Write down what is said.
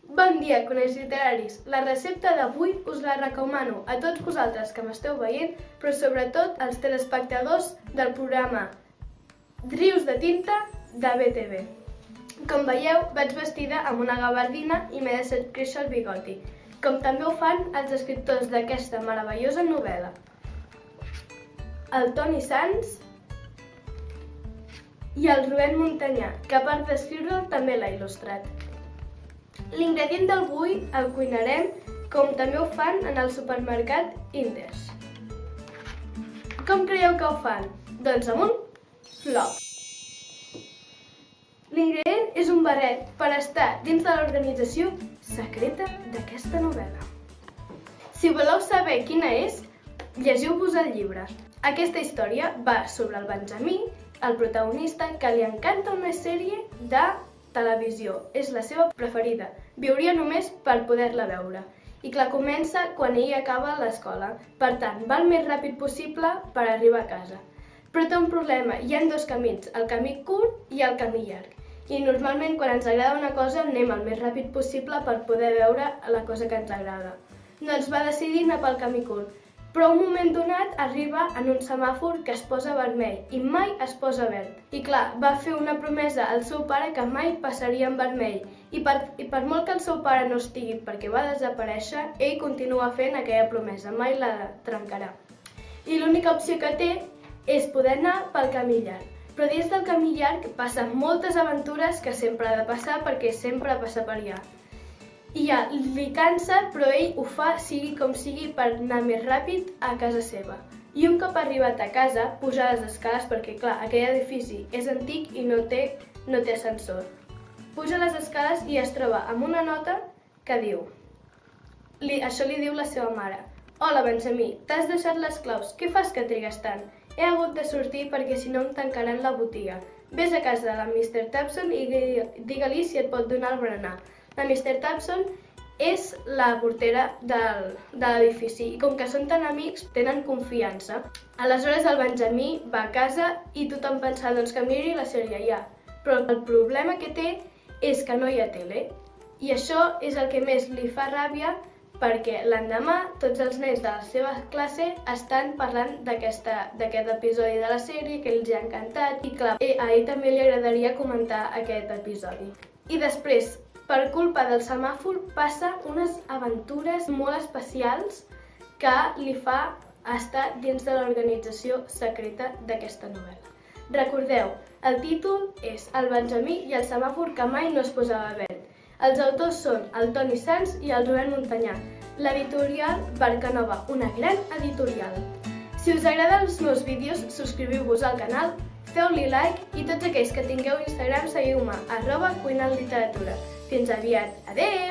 Bon dia, coneix literaris. La recepta d'avui us la recomano a tots vosaltres que m'esteu veient, però sobretot als telespectadors del programa Rius de tinta de BTV. Com veieu, vaig vestida amb una gabardina i m'he deixat créixer el bigoti, com també ho fan els escriptors d'aquesta meravellosa novel·la. El Toni Sans i el Rubén Montanyà, que a part d'escriure'l també l'ha il·lustrat. L'ingredient d'avui el cuinarem com també ho fan en el supermercat Inders. Com creieu que ho fan? Doncs amb un flop. L'ingredient és un barret per estar dins de l'organització secreta d'aquesta novel·la. Si voleu saber quina és, llegiu-vos el llibre. Aquesta història va sobre el Benjamí, el protagonista, que li encanta una sèrie de televisió. És la seva preferida. Viuria només per poder-la veure. I clar, comença quan ell acaba l'escola. Per tant, va el més ràpid possible per arribar a casa. Però té un problema. Hi ha dos camins, el camí curt i el camí llarg. I normalment quan ens agrada una cosa anem el més ràpid possible per poder veure la cosa que ens agrada. Doncs va decidir anar pel camí curt. Però un moment donat arriba en un semàfor que es posa vermell i mai es posa verd. I clar, va fer una promesa al seu pare que mai passaria en vermell. I per molt que el seu pare no estigui perquè va desaparèixer, ell continua fent aquella promesa, mai la trencarà. I l'única opció que té és poder anar pel camí llarg. Però dins del camí llarg passen moltes aventures que sempre ha de passar perquè sempre passa per allà. I ja, li cansa, però ell ho fa sigui com sigui per anar més ràpid a casa seva. I un cop arribat a casa, puja les escales perquè, clar, aquell edifici és antic i no té ascensor. Puja les escales i es troba amb una nota que diu... Això li diu la seva mare. Hola, Benjamí, t'has deixat les claus. Què fas que trigues tant? He hagut de sortir perquè si no em tancaran la botiga. Vés a casa de la Mr. Thompson i digue-li si et pot donar el berenar. La Mr. Thompson és la portera de l'edifici i com que són tan amics, tenen confiança. Aleshores el Benjamí va a casa i tothom pensa que miri la sèrie ja. Però el problema que té és que no hi ha tele. I això és el que més li fa ràbia perquè l'endemà tots els nens de la seva classe estan parlant d'aquest episodi de la sèrie que els ha encantat i clar, a ell també li agradaria comentar aquest episodi. I després, per culpa del semàfor, passa unes aventures molt especials que li fa estar dins de l'organització secreta d'aquesta novel·la. Recordeu, el títol és El Benjamí i el semàfor que mai no es posava verd. Els autors són el Toni Sans i el Rubén Montanyà. L'editorial Barcanova, una gran editorial. Si us agraden els meus vídeos, subscriviu-vos al canal, feu-li like i tots aquells que tingueu Instagram seguiu-me @cuinantliteratura. Fins aviat. Adeu!